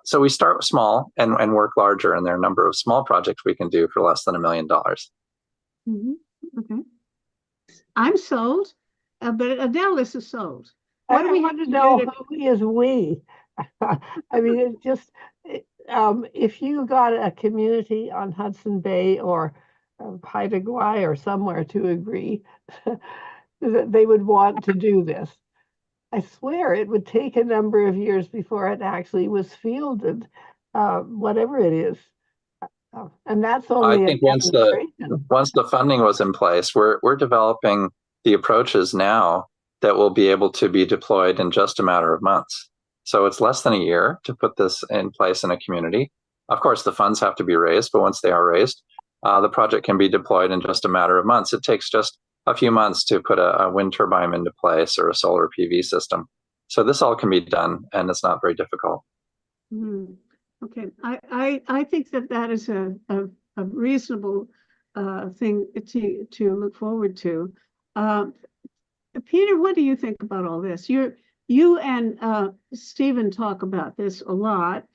So we start small and work larger, and there are a number of small projects we can do for less than $1 million. Mm-hmm. Okay. I'm sold, but Adele is sold. What do we want to know who is we? I mean, it's just, if you got a community on Hudson Bay or Haida Gwaii or somewhere to agree that they would want to do this, I swear it would take a number of years before it actually was fielded, whatever it is. And that's only I think once the funding was in place, we're developing the approaches now that will be able to be deployed in just a matter of months. So it's less than a year to put this in place in a community. Of course, the funds have to be raised, but once they are raised, the project can be deployed in just a matter of months. It takes just a few months to put a wind turbine into place or a solar PV system. So this all can be done, and it's not very difficult. Mm-hmm. Okay, I think that is a reasonable thing to look forward to. Peter, what do you think about all this? You and Stephen talk about this a lot.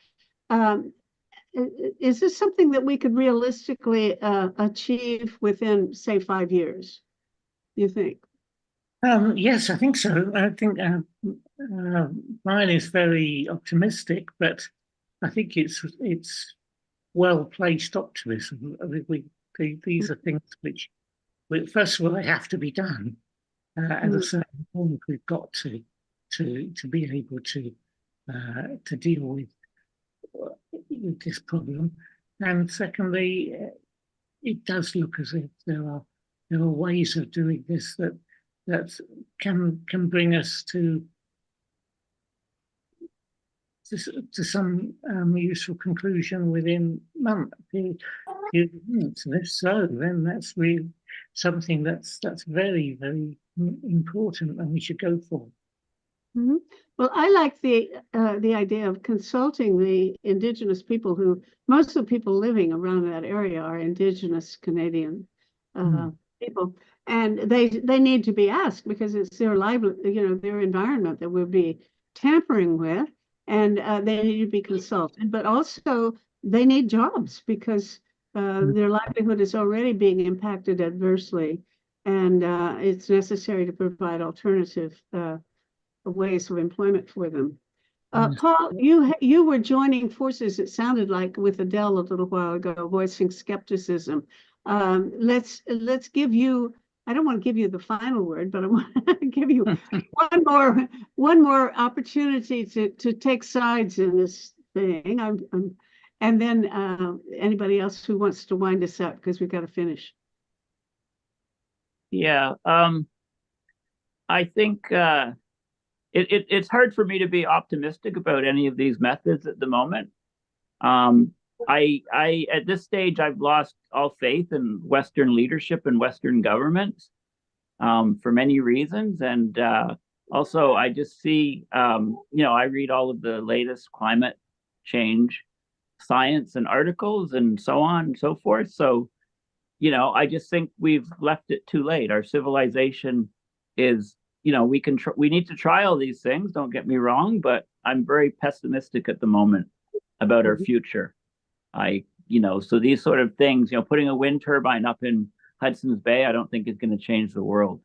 Is this something that we could realistically achieve within, say, 5 years? You think? Yes, I think so. I think mine is very optimistic, but I think it's well placed optimism. These are things which, first of all, they have to be done. At a certain point, we've got to be able to deal with this problem. And secondly, it does look as if there are ways of doing this that can bring us to some useful conclusion within months. And if so, then that's really something that's very, very important, and we should go for. Mm-hmm. Well, I like the idea of consulting the Indigenous people who, most of the people living around that area are Indigenous Canadian people, and they need to be asked because it's their livelihood, their environment that we'll be tampering with, and they need to be consulted. But also they need jobs because their livelihood is already being impacted adversely, and it's necessary to provide alternative ways of employment for them. Paul, you were joining forces, it sounded like, with Adele a little while ago, voicing skepticism. Let's give you, I don't want to give you the final word, but I want to give you one more opportunity to take sides in this thing. And then anybody else who wants to wind us up, because we've got to finish. Yeah, I think it's hard for me to be optimistic about any of these methods at the moment. I at this stage, I've lost all faith in Western leadership and Western governments for many reasons. And also, I just see, I read all of the latest climate change science and articles and so on and so forth. So, I just think we've left it too late. Our civilization is, we need to try all these things, don't get me wrong, but I'm very pessimistic at the moment about our future. So these sort of things, putting a wind turbine up in Hudson's Bay, I don't think is going to change the world.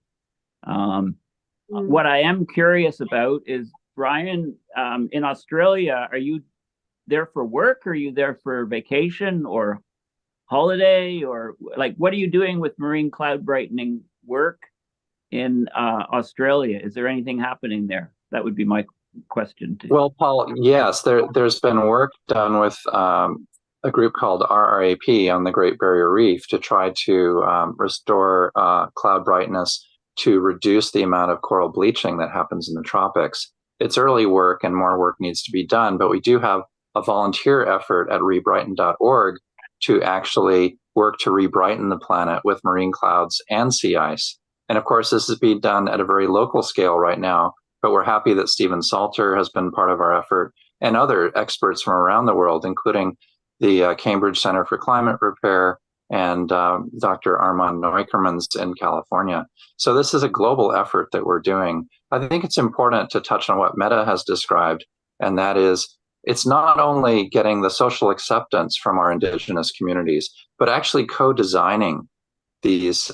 What I am curious about is, Brian, in Australia, there for work? Or are you there for vacation or holiday? Or like, what are you doing with marine cloud brightening work in Australia? Is there anything happening there? That would be my question to you. Well, Paul, yes, there's been work done with a group called RRAP on the Great Barrier Reef to try to restore cloud brightness to reduce the amount of coral bleaching that happens in the tropics. It's early work and more work needs to be done, but we do have a volunteer effort at rebrighten.org to actually work to rebrighten the planet with marine clouds and sea ice. And of course, this is being done at a very local scale right now, but we're happy that Stephen Salter has been part of our effort and other experts from around the world, including the Cambridge Center for Climate Repair and Dr. Armand Neukermans in California. So this is a global effort that we're doing. I think it's important to touch on what Meta has described, and that is it's not only getting the social acceptance from our indigenous communities, but actually co-designing these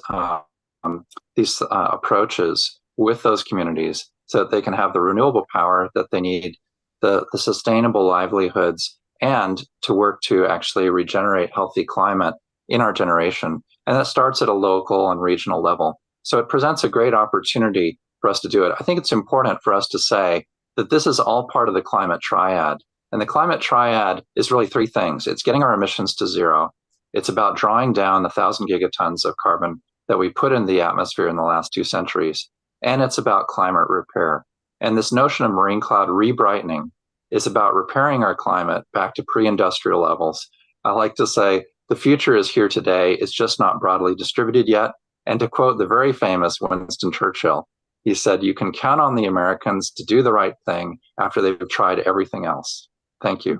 approaches with those communities so that they can have the renewable power that they need, the sustainable livelihoods, and to work to actually regenerate healthy climate in our generation. And that starts at a local and regional level. So it presents a great opportunity for us to do it. I think it's important for us to say that this is all part of the climate triad. And the climate triad is really three things. It's getting our emissions to zero. It's about drawing down 1,000 gigatons of carbon that we put in the atmosphere in the last 2 centuries. And it's about climate repair. And this notion of marine cloud rebrightening is about repairing our climate back to pre-industrial levels. I like to say the future is here today. It's just not broadly distributed yet. And to quote the very famous Winston Churchill, he said, "You can count on the Americans to do the right thing after they've tried everything else." Thank you.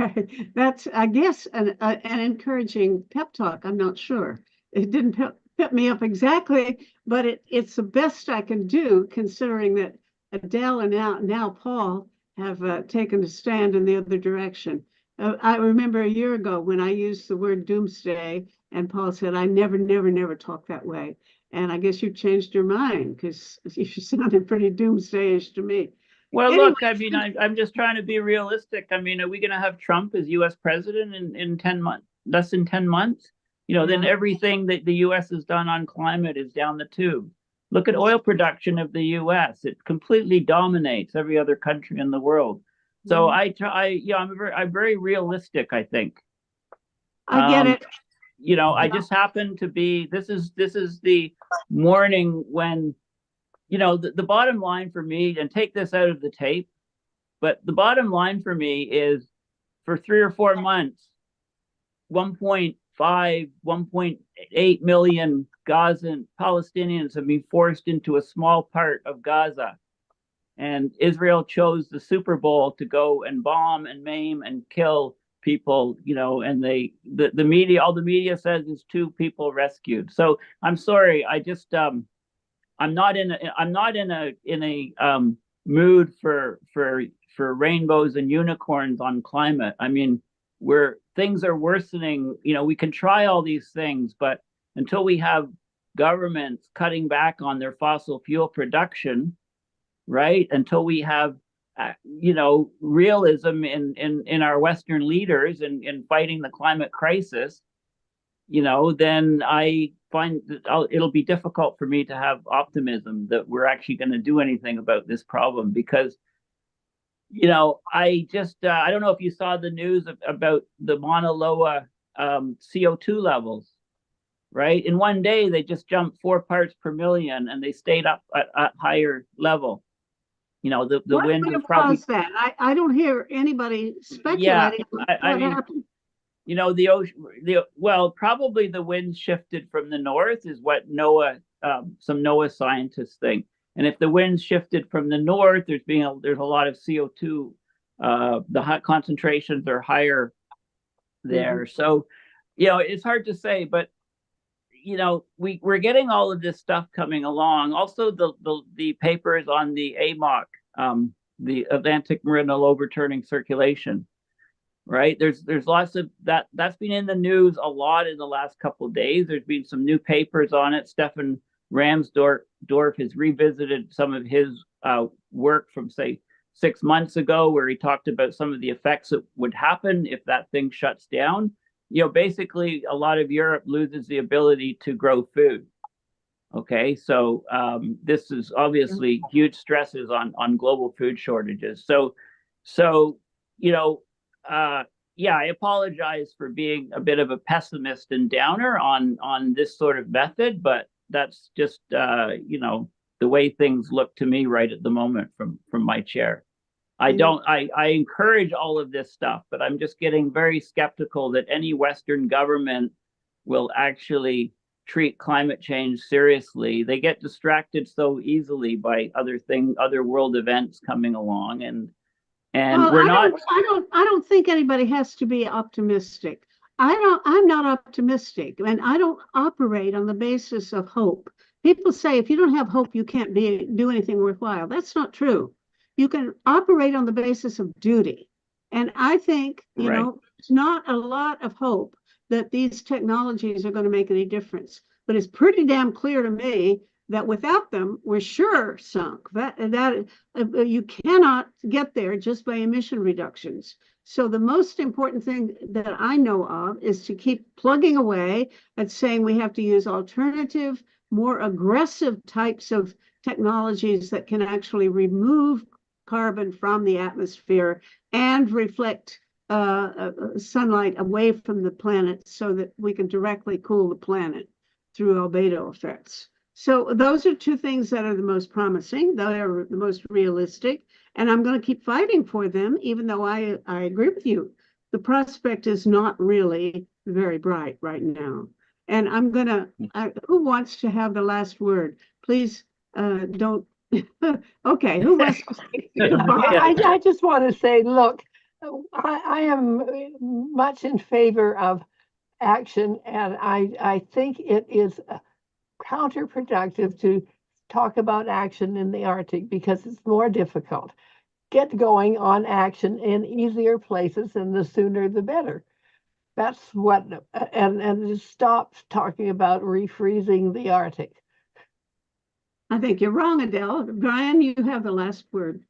Okay. That's, I guess, an encouraging pep talk. I'm not sure. It didn't pep me up exactly, but it's the best I can do, considering that Adele and now Paul have taken a stand in the other direction. I remember a year ago when I used the word doomsday, and Paul said, "I never talk that way." And I guess you changed your mind because you sounded pretty doomsday-ish to me. Well, Anyway, look, I mean, I'm just trying to be realistic. I mean, are we going to have Trump as U.S. president in 10 months, less than 10 months? Then everything that the U.S. has done on climate is down the tube. Look at oil production of the U.S. It completely dominates every other country in the world. So I'm very realistic, I think. I get it. I just happen to be, this is the morning when, the bottom line for me, and take this out of the tape, but the bottom line for me is for 3 or 4 months, 1.5, 1.8 million Gazan Palestinians have been forced into a small part of Gaza. And Israel chose the Super Bowl to go and bomb and maim and kill people, and the media, all the media says is 2 people rescued. So I'm sorry, I just I'm not in a mood for rainbows and unicorns on climate. I mean, where things are worsening, we can try all these things, but until we have governments cutting back on their fossil fuel production, right? Until we have realism in our Western leaders in fighting the climate crisis, then I find that it'll be difficult for me to have optimism that we're actually going to do anything about this problem, because I don't know if you saw the news about the Mauna Loa CO2 levels, right? In one day, they just jumped 4 parts per million, and they stayed up at hwell level. The wind was probably that. I don't hear anybody speculating what happened. The ocean, probably the wind shifted from the north is what some NOAA scientists think. And if the wind shifted from the north, there's a lot of CO2. The hot concentrations are higher there. Mm-hmm. So, it's hard to say, but we're getting all of this stuff coming along. Also, the papers on the AMOC, the Atlantic Marinal Overturning Circulation, right? There's lots of that's been in the news a lot in the last couple of days. There's been some new papers on it. Stefan Ramsdorf has revisited some of his work from, say, 6 months ago, where he talked about some of the effects that would happen if that thing shuts down. Basically, a lot of Europe loses the ability to grow food. Okay, so this is obviously huge stresses on global food shortages. So yeah, I apologize for being a bit of a pessimist and downer on this sort of method, but that's just the way things look to me right at the moment from my chair. I encourage all of this stuff, but I'm just getting very skeptical that any Western government will actually treat climate change seriously. They get distracted so easily by other world events coming along, and well, we're not. I don't think anybody has to be optimistic. I'm not optimistic, and I don't operate on the basis of hope. People say if you don't have hope, you can't do anything worthwhile. That's not true. You can operate on the basis of duty. And I think, it's not a lot of hope that these technologies are going to make any difference. But it's pretty damn clear to me that without them, we're sure sunk. That you cannot get there just by emission reductions. So the most important thing that I know of is to keep plugging away at saying we have to use alternative, more aggressive types of technologies that can actually remove carbon from the atmosphere and reflect sunlight away from the planet so that we can directly cool the planet through albedo effects. So those are two things that are the most promising, they are the most realistic, and I'm going to keep fighting for them, even though I agree with you. The prospect is not really very bright right now. And I'm going to, who wants to have the last word? Please don't. Okay, who wants to say goodbye? I just want to say, look, I am much in favor of action, and I think it is counterproductive to talk about action in the Arctic because it's more difficult. Get going on action in easier places, and the sooner the better. That's what, and just stop talking about refreezing the Arctic. I think you're wrong, Adele. Brian, you have the last word.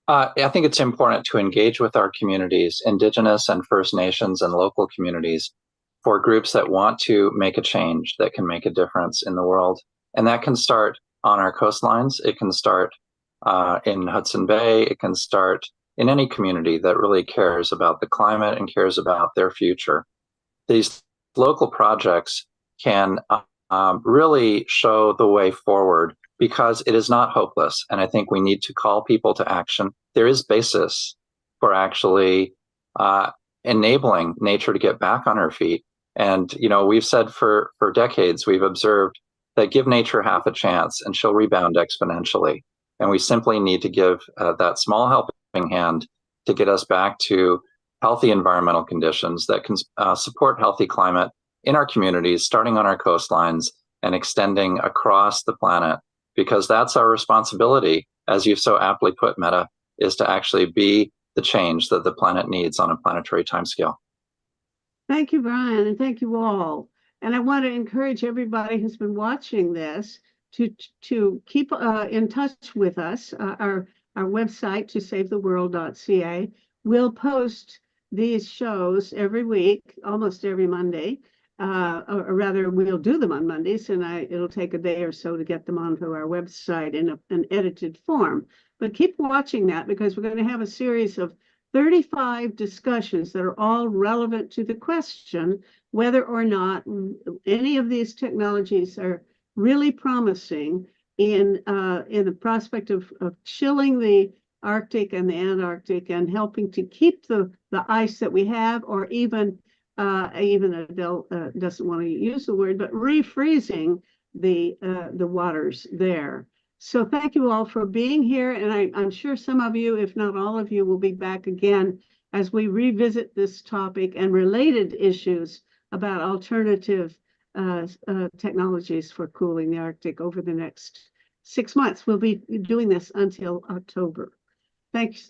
I think it's important to engage with our communities, Indigenous and First Nations and local communities, for groups that want to make a change that can make a difference in the world. And that can start on our coastlines. It can start in Hudson Bay. It can start in any community that really cares about the climate and cares about their future. These local projects can really show the way forward because it is not hopeless. And I think we need to call people to action. There is basis for actually enabling nature to get back on her feet. And, we've said for decades, we've observed that give nature half a chance and she'll rebound exponentially. And we simply need to give that small helping hand to get us back to healthy environmental conditions that can support healthy climate in our communities, starting on our coastlines and extending across the planet, because that's our responsibility, as you've so aptly put, Meta, is to actually be the change that the planet needs on a planetary timescale. Thank you, Brian, and thank you all. And I want to encourage everybody who's been watching this to keep in touch with us. Our website, tosavetheworld.ca, will post these shows every week, almost every Monday. Or rather, we'll do them on Mondays, and it'll take a day or so to get them onto our website in an edited form. But keep watching that, because we're going to have a series of 35 discussions that are all relevant to the question whether or not any of these technologies are really promising in the prospect of chilling the Arctic and the Antarctic and helping to keep the ice that we have, or even Adele doesn't want to use the word, but refreezing the waters there. So thank you all for being here, and I'm sure some of you, if not all of you, will be back again as we revisit this topic and related issues about alternative technologies for cooling the Arctic over the next 6 months. We'll be doing this until October. Thanks.